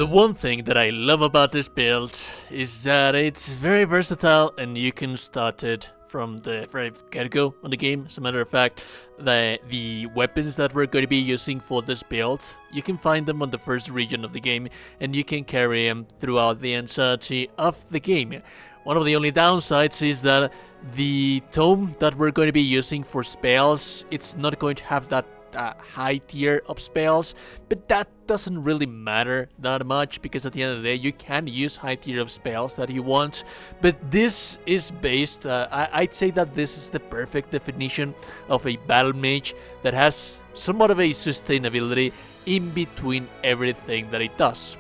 The one thing that I love about this build is that it's very versatile and you can start it from the very get-go on the game. As a matter of fact, the weapons that we're going to be using for this build, you can find them on the first region of the game and you can carry them throughout the entirety of the game. One of the only downsides is that the tome that we're going to be using for spells, it's not going to have that high tier of spells, but that doesn't really matter that much because at the end of the day you can use high tier of spells that you want. But this is based, I'd say that this is the perfect definition of a battle mage that has somewhat of a sustainability in between everything that it does.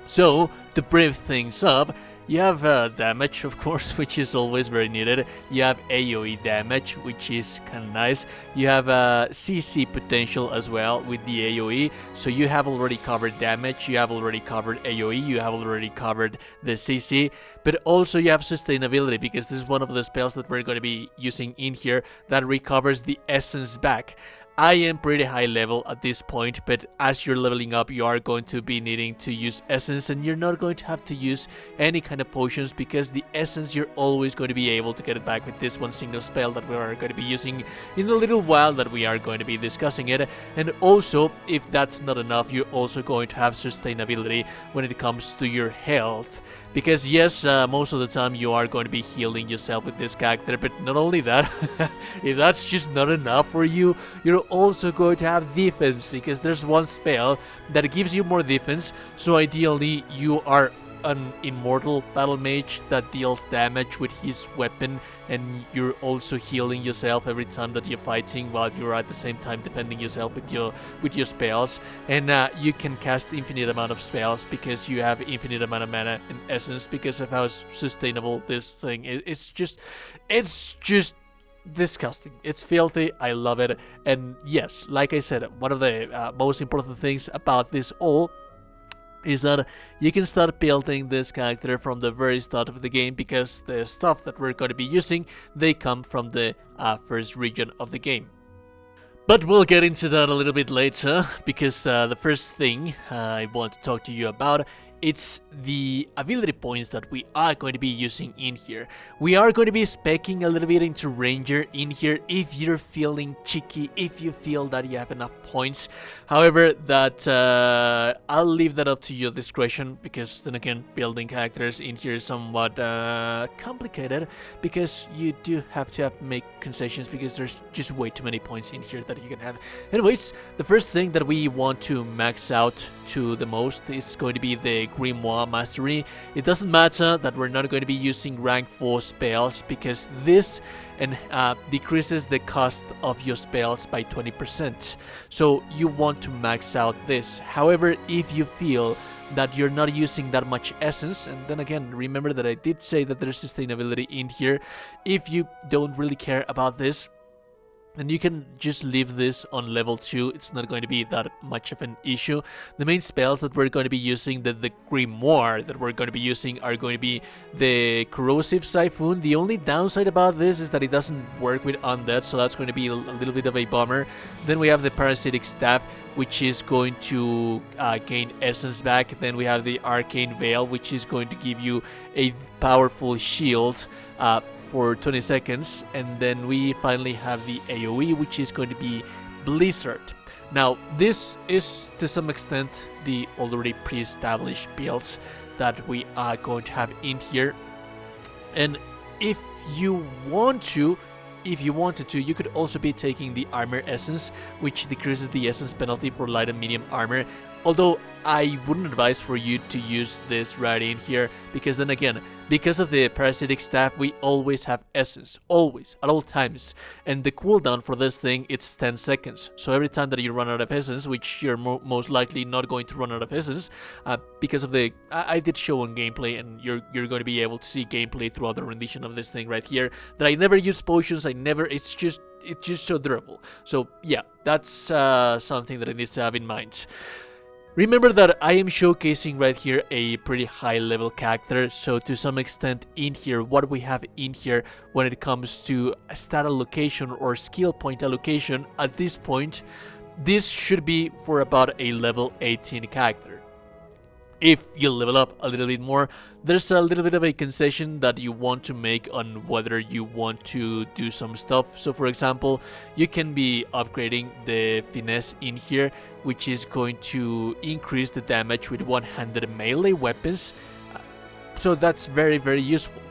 So to brief things up, you have damage, of course, which is always very needed. You have AoE damage, which is kind of nice. You have CC potential as well with the AoE. So you have already covered damage, you have already covered AoE, you have already covered the CC. But also you have sustainability, because this is one of the spells that we're going to be using in here that recovers the essence back. I am pretty high level at this point, but as you're leveling up, you are going to be needing to use essence, and you're not going to have to use any kind of potions because the essence, you're always going to be able to get it back with this one single spell that we are going to be using in a little while that we are going to be discussing it. And also, if that's not enough, you're also going to have sustainability when it comes to your health. Because yes, most of the time you are going to be healing yourself with this character, but not only that, if that's just not enough for you, you're also going to have defense, because there's one spell that gives you more defense, so ideally you are an immortal battle mage that deals damage with his weapon, and you're also healing yourself every time that you're fighting while you're at the same time defending yourself with your spells. And you can cast infinite amount of spells because you have infinite amount of mana and essence because of how sustainable this thing is. It's just disgusting. It's filthy. I love it. And yes, like I said, one of the most important things about this all is that you can start building this character from the very start of the game, because the stuff that we're going to be using, they come from the first region of the game. But we'll get into that a little bit later, because the first thing I want to talk to you about, it's the ability points that we are going to be using in here. We are going to be speccing a little bit into Ranger in here if you're feeling cheeky, if you feel that you have enough points. However, that I'll leave that up to your discretion, because then again, building characters in here is somewhat complicated, because you do have to make concessions, because there's just way too many points in here that you can have. Anyways, the first thing that we want to max out to the most is going to be the Grimoire Mastery. It doesn't matter that we're not going to be using rank 4 spells, because this decreases the cost of your spells by 20%. So you want to max out this. However, if you feel that you're not using that much essence, and then again, remember that I did say that there's sustainability in here, if you don't really care about this, and you can just leave this on level 2, it's not going to be that much of an issue. The main spells that we're going to be using, the Grimoire that we're going to be using, are going to be the Corrosive Siphon. The only downside about this is that it doesn't work with undead, so that's going to be a little bit of a bummer. Then we have the Parasitic Staff, which is going to gain essence back. Then we have the Arcane Veil, which is going to give you a powerful shield for 20 seconds, and then we finally have the AoE, which is going to be Blizzard. Now, this is to some extent the already pre-established builds that we are going to have in here, and if you wanted to, you could also be taking the Armor Essence, which decreases the essence penalty for light and medium armor. Although I wouldn't advise for you to use this right in here, because then again, because of the Parasitic Staff, we always have essence, always, at all times, and the cooldown for this thing, it's 10 seconds. So every time that you run out of essence, which you're most likely not going to run out of essence, because of the, I did show on gameplay, and you're going to be able to see gameplay throughout the rendition of this thing right here, that I never use potions, it's just so durable. So yeah, that's something that I need to have in mind. Remember that I am showcasing right here a pretty high level character, so to some extent in here, what we have in here when it comes to stat allocation or skill point allocation, at this point, this should be for about a level 18 character. if you level up a little bit more, there's a little bit of a concession that you want to make on whether you want to do some stuff. So for example, you can be upgrading the finesse in here, which is going to increase the damage with one-handed melee weapons. So that's very, very useful.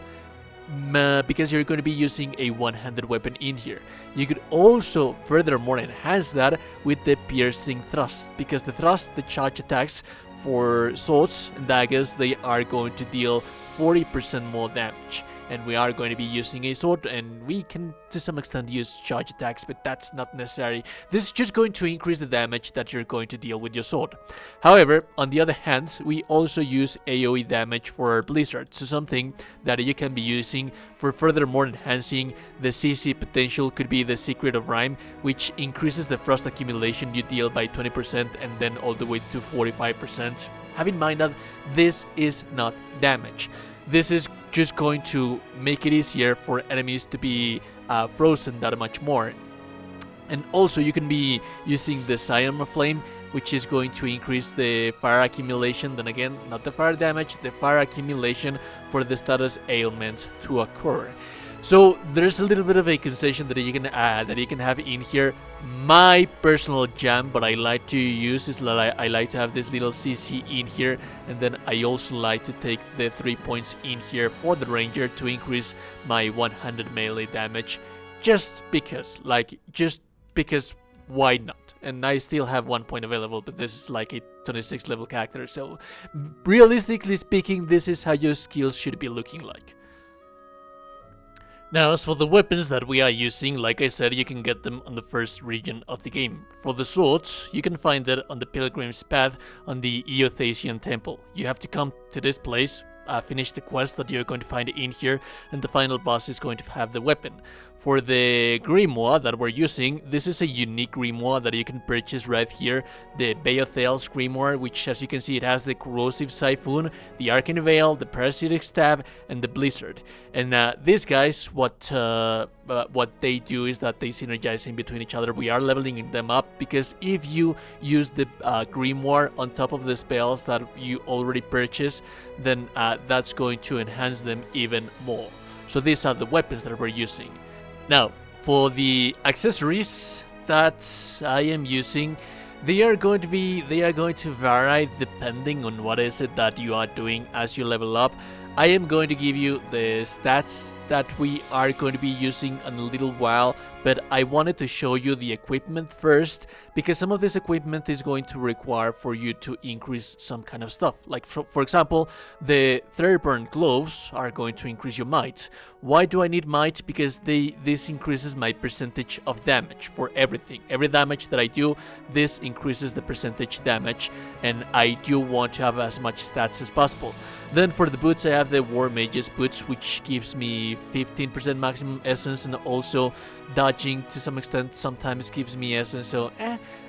Because you're going to be using a one-handed weapon in here. You could also furthermore enhance that with the piercing thrust, because the thrust, the charge attacks for swords and daggers, they are going to deal 40% more damage. And we are going to be using a sword, and we can to some extent use charge attacks, but that's not necessary. This is just going to increase the damage that you're going to deal with your sword. However, on the other hand, we also use AoE damage for our blizzard, so something that you can be using for furthermore enhancing the CC potential could be the Secret of Rhyme, which increases the frost accumulation you deal by 20% and then all the way to 45%. Have in mind that this is not damage. This is just going to make it easier for enemies to be frozen that much more. And also you can be using the Scion of Flame, which is going to increase the fire accumulation. Then again, not the fire damage, the fire accumulation for the status ailment to occur. So there's a little bit of a concession that you can have in here. My personal jam, but I like to use is I like to have this little CC in here, and then I also like to take the 3 points in here for the ranger to increase my 100 melee damage, just because why not? And I still have 1 point available, but this is like a 26 level character, so realistically speaking, this is how your skills should be looking like. Now, as for the weapons that we are using, like I said, you can get them on the first region of the game. For the swords, you can find it on the Pilgrim's Path on the Eothasian Temple. You have to come to this place, finish the quest that you're going to find in here, and the final boss is going to have the weapon. For the grimoire that we're using, this is a unique grimoire that you can purchase right here, the Beothel's grimoire, which, as you can see, it has the Corrosive Siphon, the Arcane Veil, the Parasitic Stab, and the Blizzard. And these guys, what they do is that they synergize in between each other. We are leveling them up, because if you use the grimoire on top of the spells that you already purchased, then that's going to enhance them even more. So these are the weapons that we're using. Now, for the accessories that I am using, they are going to vary depending on what is it that you are doing as you level up. I am going to give you the stats that we are going to be using in a little while, but I wanted to show you the equipment first, because some of this equipment is going to require for you to increase some kind of stuff. Like for example, the Threadburn gloves are going to increase your might. Why do I need might? Because this increases my percentage of damage for everything. Every damage that I do, this increases the percentage damage, and I do want to have as much stats as possible. Then for the boots, I have the War Mage's boots, which gives me 15% maximum essence, and also dodging to some extent sometimes gives me essence, so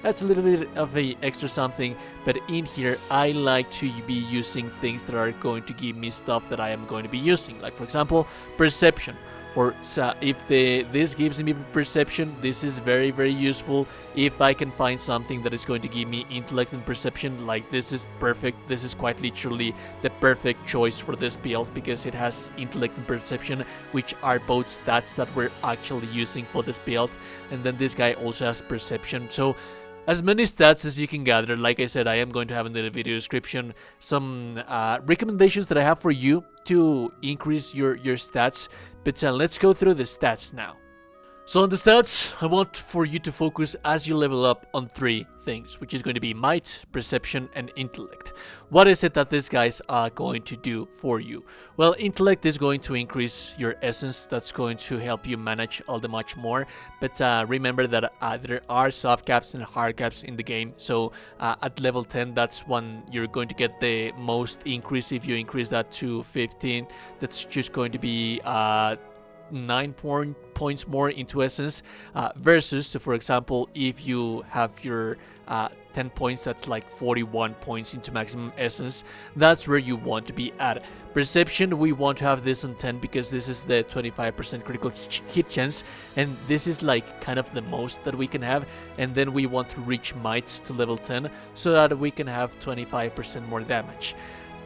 that's a little bit of a extra something. But in here, I like to be using things that are going to give me stuff that I am going to be using, like for example, perception. Or if this gives me perception, this is very, very useful. If I can find something that is going to give me intellect and perception, like this is perfect. This is quite literally the perfect choice for this build, because it has intellect and perception, which are both stats that we're actually using for this build. And then this guy also has perception. So as many stats as you can gather. Like I said, I am going to have in the video description some recommendations that I have for you to increase your stats. But let's go through the stats now. So on the stats, I want for you to focus as you level up on 3 things, which is going to be might, perception, and intellect. What is it that these guys are going to do for you? Well, intellect is going to increase your essence. That's going to help you manage all the much more. But remember that there are soft caps and hard caps in the game. So at level 10, that's when you're going to get the most increase. If you increase that to 15, that's just going to be 9 points more into essence, versus, so for example, if you have your 10 points, that's like 41 points into maximum essence. That's where you want to be at. Perception, we want to have this on 10 because this is the 25% critical hit chance, and this is like kind of the most that we can have. And then we want to reach Might to level 10 so that we can have 25% more damage.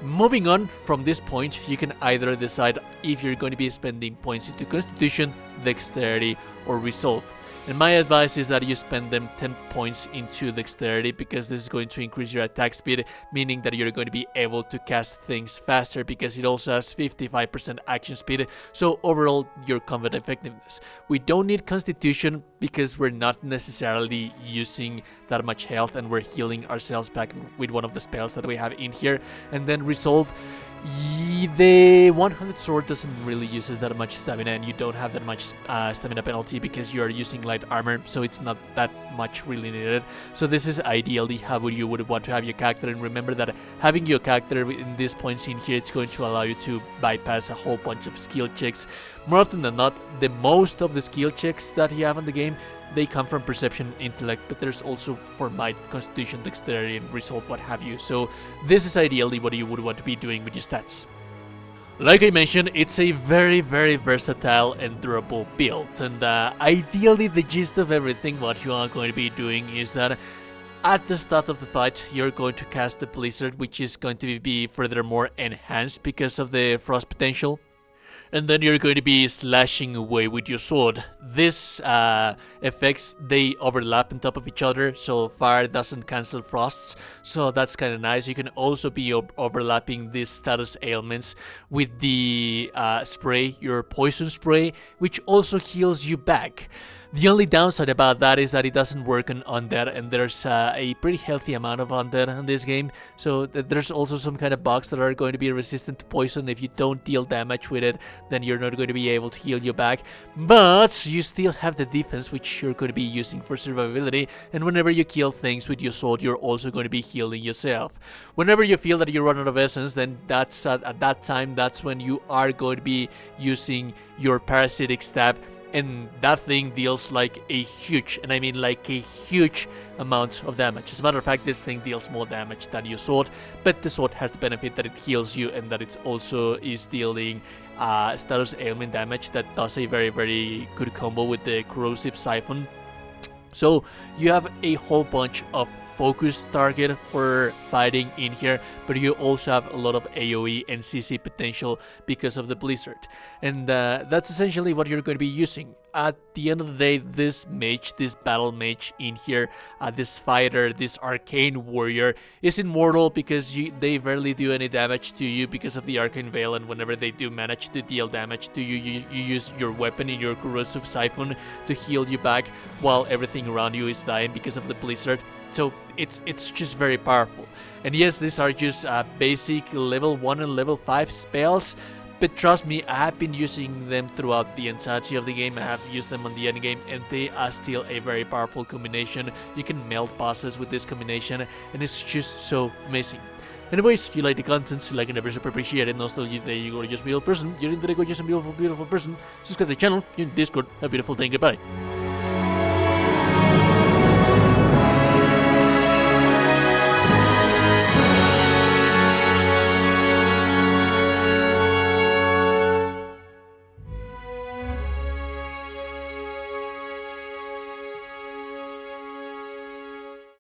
Moving on from this point, you can either decide if you're going to be spending points into Constitution, Dexterity, or Resolve. And my advice is that you spend them 10 points into Dexterity because this is going to increase your attack speed, meaning that you're going to be able to cast things faster because it also has 55% action speed, so overall your combat effectiveness. We don't need Constitution because we're not necessarily using that much health and we're healing ourselves back with one of the spells that we have in here. And then Resolve, the 100 sword doesn't really use that much stamina, and you don't have that much stamina penalty because you are using light armor, so it's not that much really needed. So this is ideally how you would want to have your character, and remember that having your character in these points in here, it's going to allow you to bypass a whole bunch of skill checks. More often than not, the most of the skill checks that you have in the game, they come from Perception, Intellect, but there's also for Might, Constitution, Dexterity, and Resolve, what have you. So this is ideally what you would want to be doing with your stats. Like I mentioned, it's a very versatile and durable build, and ideally the gist of everything what you are going to be doing is that at the start of the fight, you're going to cast the Blizzard, which is going to be furthermore enhanced because of the Frost potential. And then you're going to be slashing away with your sword. This effects, they overlap on top of each other, so fire doesn't cancel frosts, so that's kind of nice. You can also be overlapping these status ailments with the spray, your poison spray, which also heals you back. The only downside about that is that it doesn't work on undead, and there's a pretty healthy amount of undead in this game, so there's also some kind of bugs that are going to be resistant to poison. If you don't deal damage with it, then you're not going to be able to heal you back, but you still have the defense, which you're going to be using for survivability, and whenever you kill things with your sword, you're also going to be healing yourself. Whenever you feel that you run out of essence, then that's at that time, that's when you are going to be using your parasitic stab, and that thing deals like a huge, and I mean like a huge amount of damage. As a matter of fact, this thing deals more damage than your sword, but the sword has the benefit that it heals you and that it also is dealing status ailment damage that does a very good combo with the corrosive siphon. So you have a whole bunch of focus target for fighting in here, but you also have a lot of AoE and CC potential because of the Blizzard, and that's essentially what you're going to be using. At the end of the day, this mage, this battle mage in here, this fighter, this arcane warrior is immortal because they rarely do any damage to you because of the arcane veil, and whenever they do manage to deal damage to you, you use your weapon in your corrosive siphon to heal you back while everything around you is dying because of the Blizzard. So it's just very powerful. And yes, these are just basic level 1 and level 5 spells, but trust me, I have been using them throughout the entirety of the game. I have used them on the end game, and they are still a very powerful combination. You can melt bosses with this combination, and it's just so amazing. Anyways, if you like the content, like and never super appreciate it. And also, you're a gorgeous, beautiful person. You're a gorgeous and beautiful person. Subscribe to the channel. You're in Discord. Have a beautiful day. Goodbye.